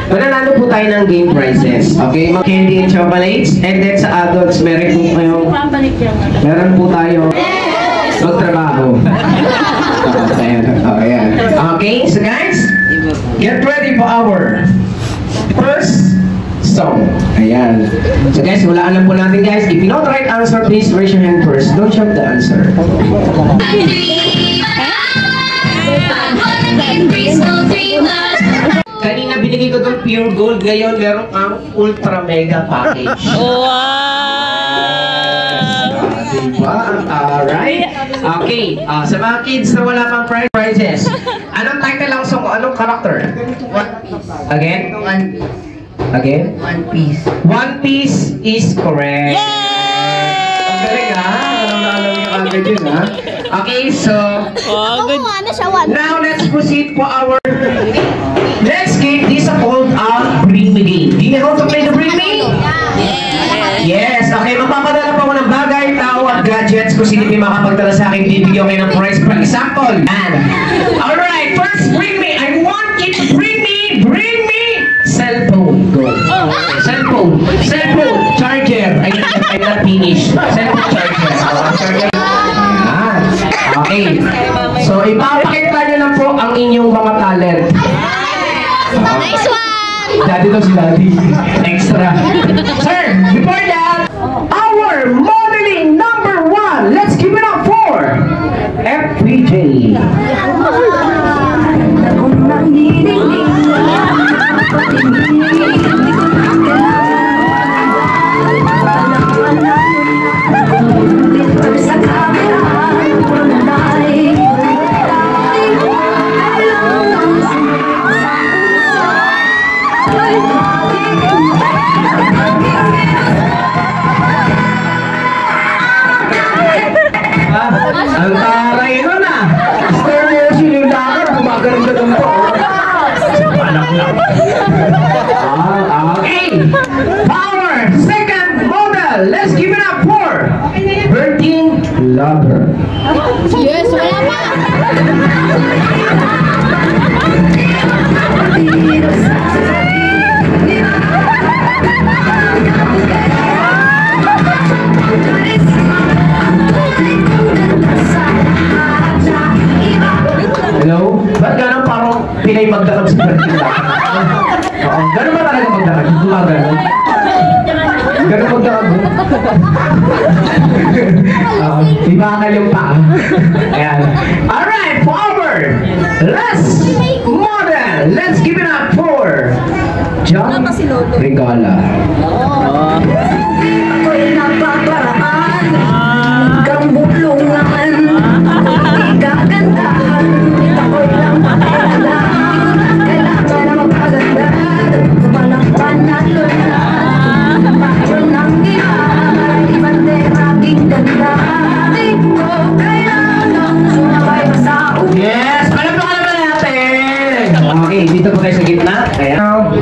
Mananalo po tayo ng game prizes. Okay? Candy and chocolates. And then sa adults, meron po kayong... Meron po tayo magtrabaho. Okay, so guys, get ready for our first song. Ayan. So guys, hulaan lang po natin guys. If you know the right answer, please raise your hand first. Don't shout the answer. Kanina binigay ko itong pure gold. Ngayon, meron ang ultra mega package. Wow! Diba? Alright. Okay. Sa mga kids na wala pang prizes, anong title lang song? Anong character? Again? Again? One Piece. One Piece is correct. Yay! Ang galing ha? Anong naalam yung agad yun ha? Okay, so... Now, let's proceed for our... Let's give this a called Bring Me game. Do you know how to play the Bring Me? Yes. Okay, magpapadala pa ako ng bagay, tao at gadgets. Kung sino may makapagdala sa akin, bibigyan kayo ng prize. For example, alright, first Bring Me. I want you to bring me cellphone. Go. Cellphone, charger. I'm not finished. Cellphone charger. Charger. Okay. So, ipapakita nyo lang po ang inyong mga talent. Nice one! Daddy daw si Daddy. Extra. Sir, before that, our modeling number 1. Let's give it up for FPJ. Ang taray nun ah! Stereosin yung lakar, gumagaling ka dun po. Anak lang. Okay! Power! Second model! Let's give it up for Bertine Lover. Yes, wala pa! Hello? Ba't gano'n parang pinay magdakab si Bertine Lover? Oo, gano'n ba talaga magdakab? Gumagano? Gano'n magdakab mo? Ibakal yung paa. Ayan. Alright, forward! Last model! Let's give it up for John Regala. Ako'y napaparaan, kang bulungan, ikagandahan, ako'y lang makalang, kailangan na magpaganda, walang panalunad, patron ng gimay, banderaking ganda, di ko kailangan sumabay sa ulo. Yes! Palapakalan ba natin? Okay, dito po tayo sa gitna. Ayan.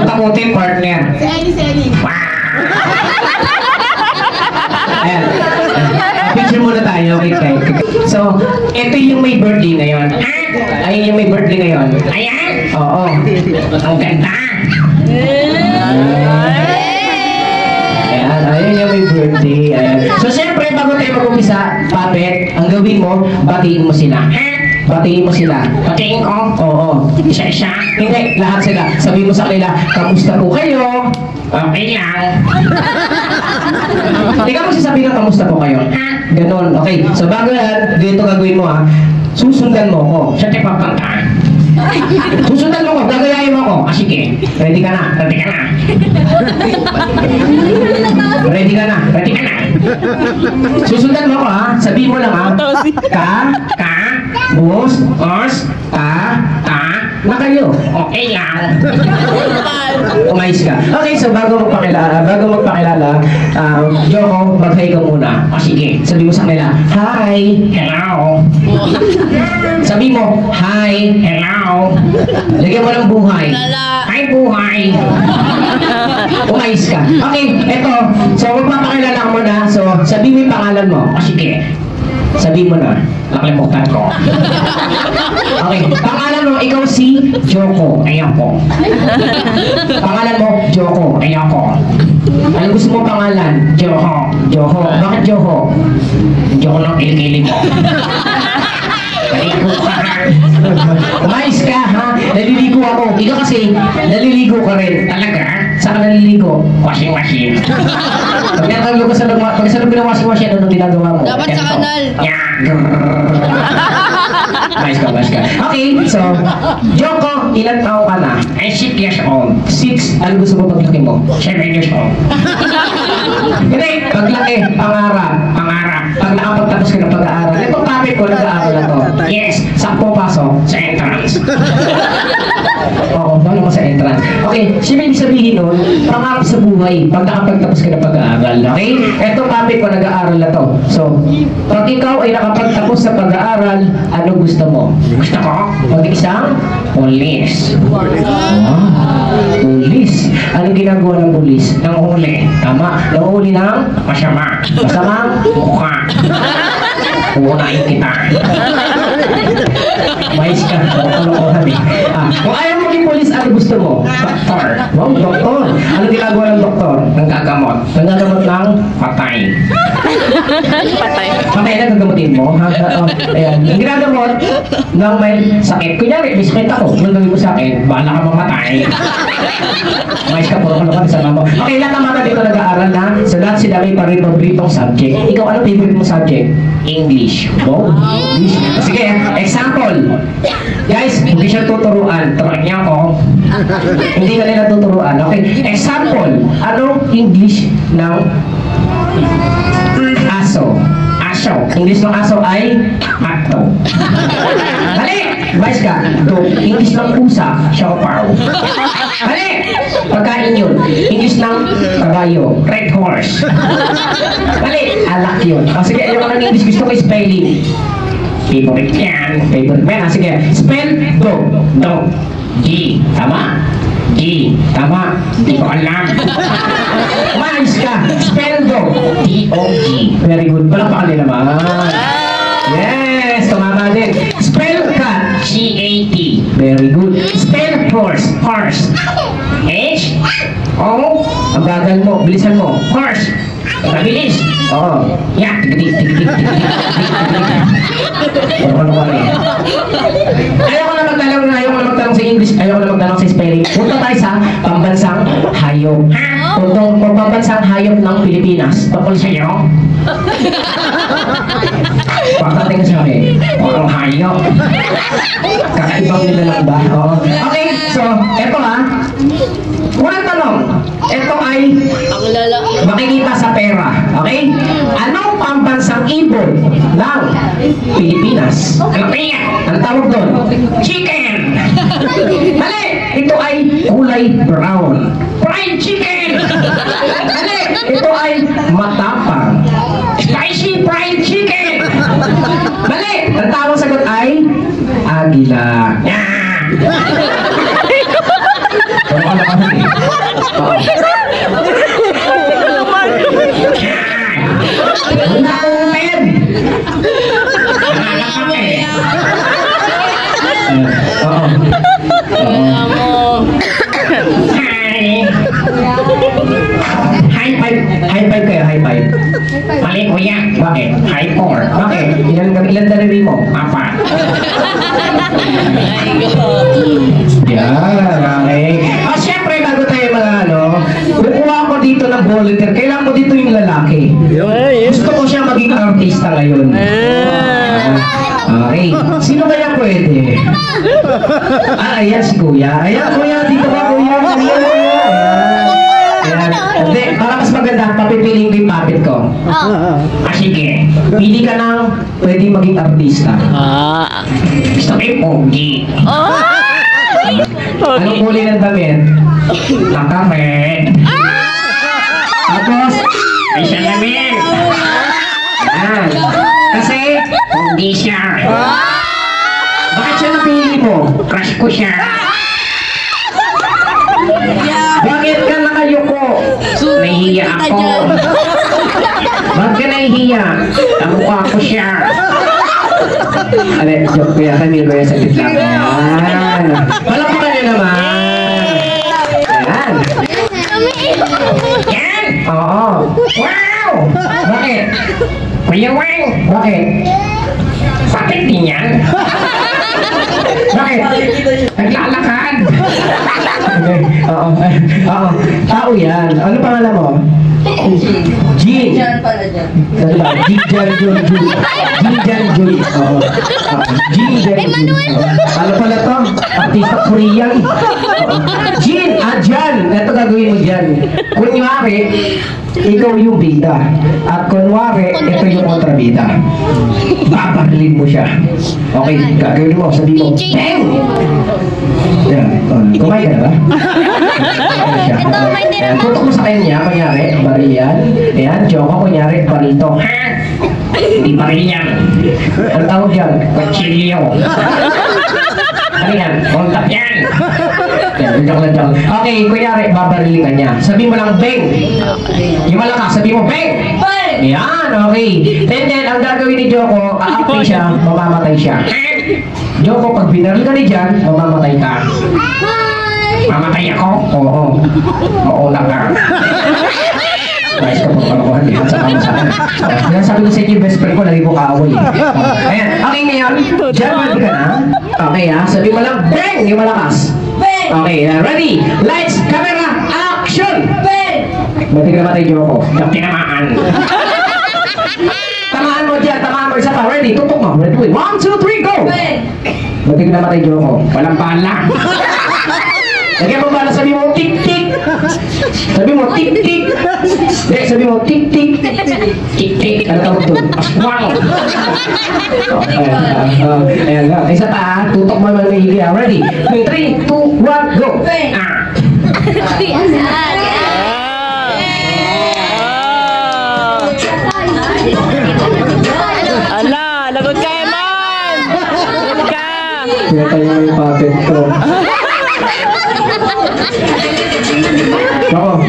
Takutin partner. Ayan. Picture muna tayo. Okay. So, ito yung may birthday ngayon. Ayun yung may birthday ngayon. Ayan. Oo. Ang ganda. Ayan. Ayun yung may birthday. Ayan. So, siyempre, bago tayo mag-umpisa, Puppet, ang gawin mo, batiin mo sila. Batiin mo sila. Batiin ko? Oo. Isa-isa? Hindi, lahat sila. Sabihin mo sa kanila, kamusta po kayo? Okay lang. Hindi ka magsasabihin ng kamusta po kayo. Ganon. Okay. So bago yan, dito gagawin mo ha. Susundan mo ako. Siya tayo pagkanta. Susundan mo ako. Gagayahin mo ako. Ah, sige. Ready ka na. Ready ka na. Ready ka na. Ready ka na. Susundan mo ako ha. Sabihin mo lang ha. Bus, na kayo. Okay lang. Umayos ka. Okay, so bago magpakilala, Joko, mag-hi ka muna. O sige, sabi mo sa kanila, hi, hello. Sabi mo, hi, hello. Lagyan mo ng buhay. Hi, buhay. Umayos ka. Okay, eto. So, magpapakilala ka muna. So, sabi mo yung pangalan mo. O sige. Sabi mo na, nakalimutan ko. Okay, pangalan mo, ikaw si Joko. Ayan ko. Pangalan mo, Joko. Ayan ko. Ano gusto mo pangalan? Joko. Joko. Bakit Joko? Joko ng kilig-kilig mo. Naliligo ka ha. Umayos ka ha. Naliligo ako. Ikaw kasi, naliligo ka rin. Talaga? Saan ka naliligo? Washing machine. Pag nakalog ka sa ng washing machine, anong ginagawa mo? Dapat sa kanal. Umayos ka. Okay, so, Joko, ilan taong ka na? Ay, 6 years old. 6? Ano gusto mo paglaki mo? 7 years old. Hindi, paglaki, pangarap. Pag nakapagtapos ka ng pag-aaral, itong topic ko, nag-aaral na to. Yes, 10 pasok sa entrance. Oo, baka mo sa entrance. Okay, siyempre ibig sabihin nun, pangarap sa buhay, pag nakapagtapos ka ng pag-aaral. Okay? Itong topic ko, nag-aaral na to. So, pag ikaw ay nakapagtapos sa pag-aaral, ano gusto mo? Gusto ko? Mag-isang police. Wow. Police. Anong ginagawa ng police? Nanguhuli. Tama. Nanguhuli ng masama. Masamang mukha. Uunahin kita. Mais ka. Kalokohan eh. Kung ayaw mo maging police, ano gusto mo? Doktor. Wow, doktor. Anong ginagawa ng doktor? Nanggagamot. Nanggagamot ng patay. Patay na gagamutin mo? Ayan. Ang ginagamot ng may sakit. Kunyari, may sakit ako. Nung gawin mo sa akin, bahala ka mamatay. Mais ka, puro kalokohan sa mamo. Okay, lahat ng mga dito nag-aaral na sa lahat sila may pari-paboritong subject. Ikaw, ano favorite mong subject? English. Wow, English. Sige, example. Guys, hindi siya tuturuan. Turuan niya ako. Hindi ka nila tuturuan. Okay, example. Anong English ng aso? Aso. English ng aso ay ato. Hali! Vice ka. English ng pusa, siopaw. Hali! Pagkain yun. English ng kabayo, red horse. Hali! Alak yun. O sige, ayaw ka ng English. Gusto ko spelling. Favorite yan. Favorite mo yan. Sige, spell dog. Dog. G. Tama? G. Tama? Hindi ko alam. Umayos ka. Spell dog. D-O-G. Very good. Palakpakan nila naman. Yes! Tumama din. Spell cat. C-A-T. Very good. Spell horse. Horse. H-O. Ang bagal mo. Bilisan mo. Horse. Mabilis. Oo. Yeah. Tig-tig. Ayaw ko na magtanong sa English. Ayaw ko na magtanong sa spelling. Punta tayo sa pambansang hayop. Kung pambansang hayop ng Pilipinas. Tungkol sa iyo. Pagkating sa akin. Ang hayop. Kakaibang nila lang ba? Oo. Okay, so, eto ha. Unang tanong. Ito ay makikita sa pera. Okay? Anong pambansang ibon ng Pilipinas? Ang tawag doon? Chicken! Mali! Ito ay kulay brown. Fried chicken! Mali! Ito ay matapang. Spicy fried chicken! Mali! Ang tawag sagot ay Agila. Pero ka naman eh. Nakumin! Nangalakak eh. Oo. High five. High five kayo, high five. Mali kuya. Bakit? High four. Bakit? Ilan daliri mo? 4. Yan, okay. Siyempre, bago tayo mga kukuha ko dito ng volunteer. Kailangan ko dito yung lalaki. Gusto ko siya maging artista ngayon. Okay. Sino kaya pwede? Ayan si kuya. Ayan, kuya. Dito ka, kuya. Ayan. Hindi, para mas maganda, papipiling ko yung puppet ko. Sige. Pili ka ng pwede maging artista. Gusto ko yung pogi. Anong kulay ng damit? Nakared. Tapos, ay siya namin. Ayan. Kasi, pogi siya. Bakit siya napili mo? Crush ko siya. Bakit ka nakayuko? Nahihiya ako. Bakit ka nahihiya? Namukha ko siya. Ale, joke ko yan. Kamil ko yan sa gitla. Ayan. Palapakan nyo naman. Ayan. Yan? Oo. Wow! Bakit? Kuya Wang! Bakit? Bakit din yan? Bakit? Naglalakad! Okay. Oo. Tao yan. Ano pangalan mo? Jin. Jan pala dyan. Jin Jan Jun. Jin Jan Jun. Oo. Jin Jan Jun. Ano pala to? Artista Korean. Jin! Jan! Ito gagawin mo dyan. Kunyari, ikaw yung bida. At kunwari, ito yung kontrabida. Babarilin mo siya. Okay, gagawin mo. Sabi mo, bang! Yan. Kumain ka na ba? Ito, may tira na. Tutok mo sa kanya, kunyari, baril yan. Ayan, joke ko, kunyari, baril to. Ha? Hindi baril yan. Ang tawag dyan, kutsilyo. Ano yan? Kontak yan. Joke lang, joke. Okay, kunyari, babarilin ka niya. Sabi mo lang, bang! Yung malakas, sabi mo, bang! Yan, okay. Then, ang gagawin ni Joko, aapoy siya, mamamatay siya. Joko, pag binaril ka ni Jan, mamamatay ka. Mamatay ako? Oo. Mauna ka. Guys, kapag palakuhan, di sa kama sa akin. Yan sabi ko sa inyo, best friend ko, lagi ko kaaway. Ayan, okay ngayon, Jan, ready ka na? Okay ha, sabi mo lang, bang! Yung malakas. Okay, ready? Lights, camera, action! Bang! Ba't ka namatay, Joko? Yung tinamaan. Tamaan mo dyan, tamaan mo isa pa. Ready? Tutok mo. Ready? 1, 2, 3, go! Ba't ka namatay, Joko? Walang bala. Lagyan mo bala, sabi mo, tik-tik. Sabi mo, tik-tik. Hindi, sabi mo, tik-tik. Tik-tik. Ano tawag doon? Aswang. Ayan nga. Isa pa, tutok mo naman mahili. Ready? 3, 2, 1, go! Ala, lagot ka, Eman! Lagot ka! Kaya tayo yung puppet ko. Joko.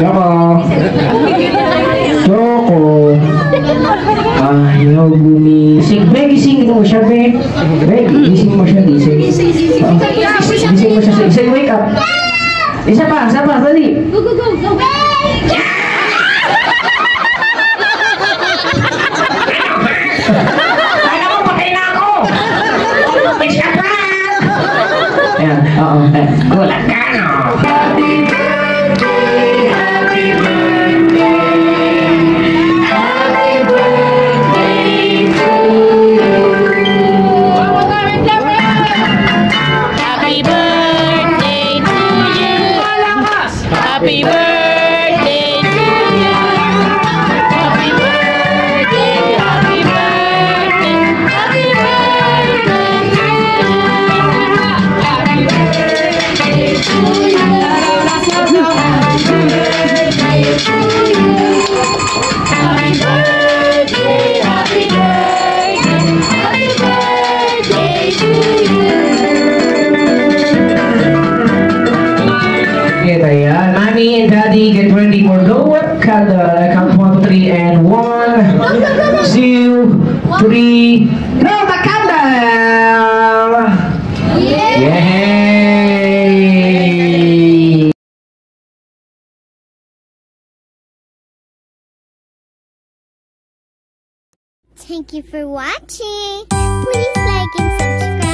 Joko. Joko. Ayaw gumising. Be, gisingin mo siya, Be. Be, gising mo siya, gising. Gising mo siya, gising. Wake up. Isa pa, dali. Go, go, go, go! Kaya mo, patay na ako! Isa pa! Ayan, oo. Gulat ka, no? Happy birthday, happy birthday, happy birthday to you. Happy birthday to you! Happy birthday to you! Happy birthday, happy birthday, happy birthday to you! Happy birthday to you! 3, blow the candle! Yay! Thank you for watching. Please like and subscribe.